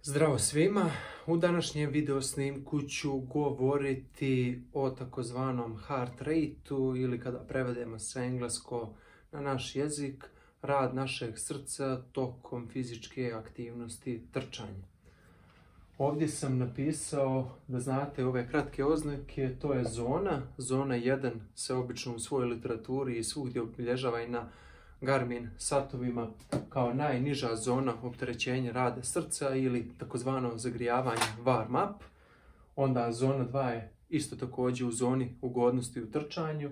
Zdravo svima! U današnjem video snimku ću govoriti o takozvanom heart rate-u ili kada prevedemo sa englesko na naš jezik, rad našeg srca tokom fizičke aktivnosti trčanja. Ovdje sam napisao da znate ove kratke oznake, to je zona. Zona 1 se obično u svojoj literaturi i svugdje obilježava i na Garmin satovima kao najniža zona opterećenja rada srca ili takozvano zagrijavanje warm up. Onda zona 2 je isto također u zoni ugodnosti u trčanju.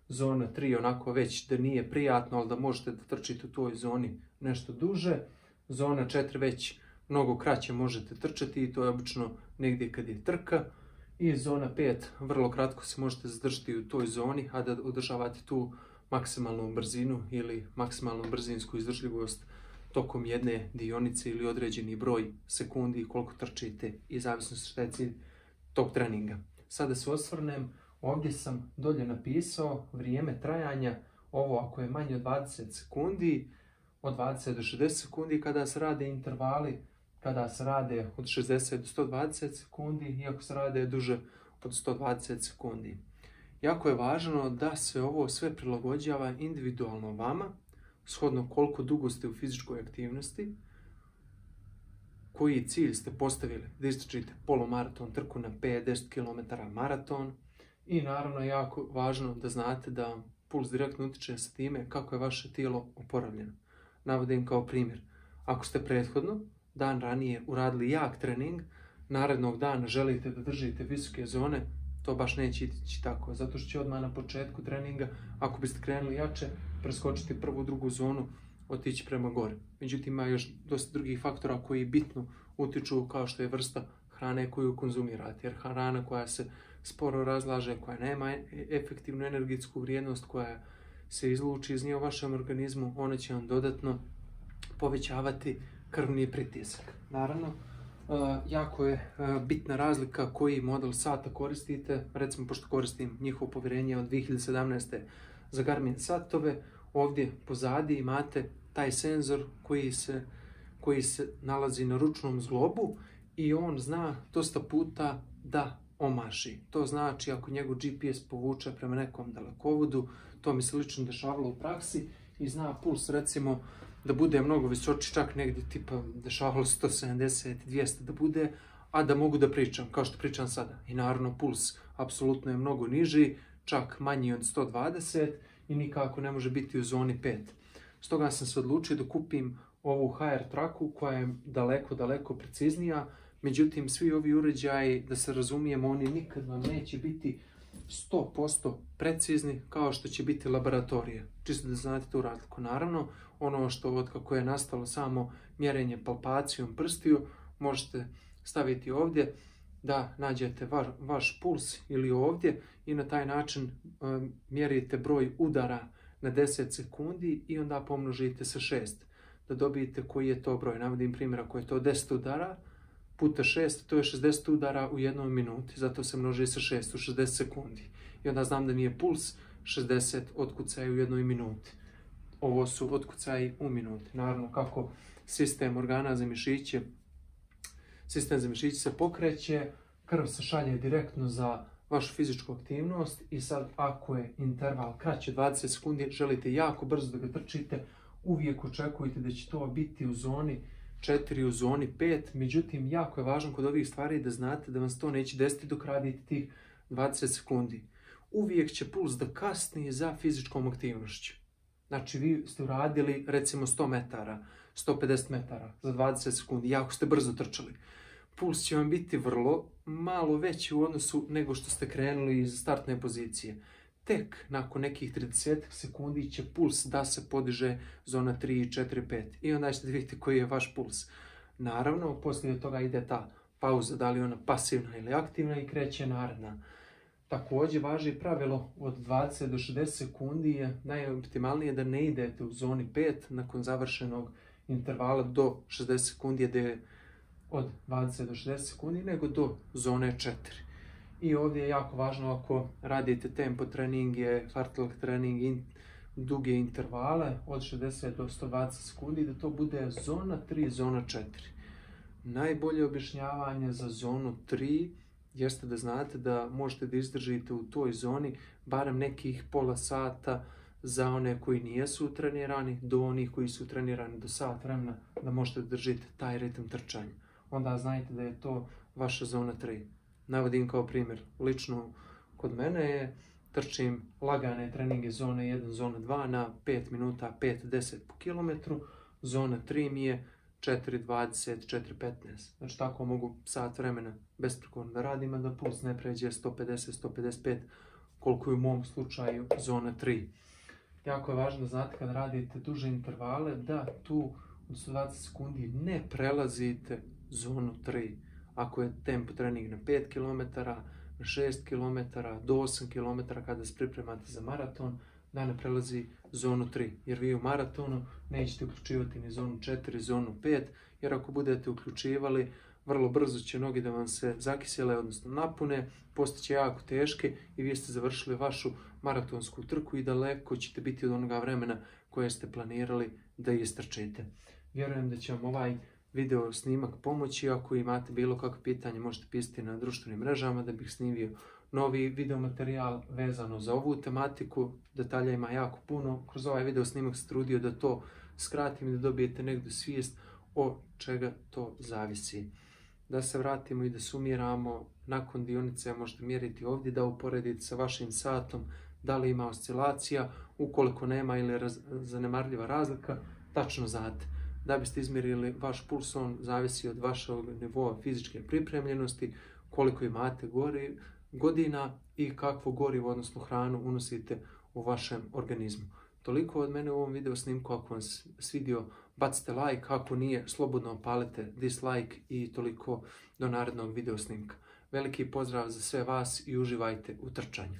Zona 3 onako već da nije prijatno, ali da možete da trčite u toj zoni nešto duže. Zona 4 već mnogo kraće možete trčati i to je obično negdje kad je trka. I zona 5 vrlo kratko se možete zadržati u toj zoni, a da održavate tu maksimalnu brzinu ili maksimalnu brzinsku izdržljivost tokom jedne dionice ili određeni broj sekundi koliko trčite i zavisno šta je cilj tog treninga. Sada se osvrnem, ovdje sam dolje napisao vrijeme trajanja, ovo ako je manje od 20 sekundi, od 20 do 60 sekundi kada se rade intervali, kada se rade od 60 do 120 sekundi i ako se rade duže od 120 sekundi. Jako je važno da se ovo sve prilagođava individualno vama, shodno koliko dugo ste u fizičkoj aktivnosti, koji cilj ste postavili, da istrčite polumaraton, trku na 5-10 km, maraton i naravno jako važno da znate da puls direktno utiče sa time kako je vaše tijelo oporavljeno. Navodim kao primjer, ako ste prethodno dan ranije uradili jak trening, narednog dana želite da držite visoke zone, to baš neće ići tako, zato što će odmah na početku treninga, ako biste krenuli jače, preskočiti prvu, drugu zonu, otići prema gore. Međutim, ima još dosta drugih faktora koji bitno utiču kao što je vrsta hrane koju konzumirate. Jer hrana koja se sporo razlaže, koja nema efektivnu energetsku vrijednost, koja se izluči iz nje u vašem organizmu, ona će vam dodatno povećavati krvni pritisak. Naravno, jako je bitna razlika koji model sata koristite. Recimo, pošto koristim njihovo povjerenje od 2017. za Garmin satove, ovdje pozadi imate taj senzor koji se nalazi na ručnom zglobu i on zna dosta puta da omaši. To znači ako njegov GPS povuče prema nekom dalekovodu, to mi se lično dešavalo u praksi, i zna puls recimo da bude mnogo visoči, čak negdje tipa dešavalo 170, 200 da bude, a da mogu da pričam, kao što pričam sada. I naravno puls apsolutno je mnogo niži, čak manji od 120 i nikako ne može biti u zoni 5. Stoga sam se odlučio da kupim ovu HR traku koja je daleko preciznija, međutim svi ovi uređaji, da se razumijemo, oni nikad vam neće biti 100% precizni kao što će biti laboratorije. Čisto da znate tu razliku. Naravno, ono što od kako je nastalo samo mjerenje palpacijom prstiju, možete staviti ovdje da nađete vaš puls ili ovdje i na taj način mjerite broj udara na 10 sekundi i onda pomnožite sa 6 da dobijete koji je to broj. Navodim primjer, ako je to 10 udara puta 6, to je 60 udara u jednoj minuti, zato se množi sa 6 u 60 sekundi. I onda znam da mi je puls 60 otkucaja u jednoj minuti. Ovo su otkucaji u minuti. Naravno, kako sistem organa za mišiće, sistem za mišiće se pokreće, krv se šalje direktno za vašu fizičku aktivnost i sad ako je interval kraće 20 sekundi, želite jako brzo da ga trčite, uvijek očekujte da će to biti u zoni 4, u zoni 5, međutim jako je važno kod ovih stvari da znate da vam se to neće desiti dok radite tih 20 sekundi. Uvijek će puls da kasni za fizičkom aktivnošću. Znači vi ste uradili recimo 100 metara, 150 metara za 20 sekundi, jako ste brzo trčali. Puls će vam biti vrlo malo veći u odnosu nego što ste krenuli iz startne pozicije. Tek nakon nekih 30 sekundi će puls da se podiže zona 3, 4, 5 i onda ćete vidjeti koji je vaš puls. Naravno, poslije toga ide ta pauza, da li ona pasivna ili aktivna, i kreće naredna. Također važi pravilo od 20 do 60 sekundi je najoptimalnije da ne idete u zoni 5 nakon završenog intervala do 60 sekundi, da je od 20 do 60 sekundi, nego do zone 4. I ovdje je jako važno ako radite tempo treninge, fartlek trening, duge intervale od 60 do 120 sekundi, da to bude zona 3, zona 4. Najbolje objašnjavanje za zonu 3 jeste da znate da možete da izdržite u toj zoni barem nekih pola sata za one koji nijesu trenirani, do onih koji su trenirani do sat vremena, da možete da držite taj ritam trčanja. Onda znajte da je to vaša zona 3. Navodim kao primjer, lično kod mene je trčim lagane treninge zone 1, zona 2 na 5 minuta, 5-10 po kilometru. Zona 3 mi je 4.20, 4.15. Znači tako mogu sat vremena besprekorno da radim, a da puls ne pređe 150, 155, koliko je u mom slučaju zona 3. Jako je važno da znate kada radite duže intervale da tu od 120 sekundi ne prelazite zonu 3. Ako je tempo trening na 5 km, na 6 km, do 8 km kada se pripremate za maraton, da ne prelazi zonu 3. Jer vi u maratonu nećete uključivati ni zonu 4, zonu 5, jer ako budete uključivali, vrlo brzo će noge da vam se zakisele, odnosno napune, postaće jako teške i vi ste završili vašu maratonsku trku i daleko ćete biti od onoga vremena koje ste planirali da istrčite. Vjerujem da će vam ovaj video snimak pomoći. Ako imate bilo kakve pitanje, možete pisati na društvenim mrežama da bih snimio novi video materijal vezano za ovu tematiku. Detalja ima jako puno. Kroz ovaj video snimak se trudio da to skratim i da dobijete negdje svijest o čega to zavisi. Da se vratimo i da sumiramo, nakon dionice možete mjeriti ovdje, da uporedite sa vašim satom da li ima oscilacija, ukoliko nema ili je zanemarljiva razlika, tačno znate. Da biste izmjerili vaš puls, on zavisi od vašeg nivoa fizičke pripremljenosti, koliko imate godina i kakvo gorivo, odnosno hranu, unosite u vašem organizmu. Toliko od mene u ovom video snimku. Ako vam se svidio, bacite like, ako nije, slobodno opalite dislike i toliko do narednog video snimka. Veliki pozdrav za sve vas i uživajte u trčanju.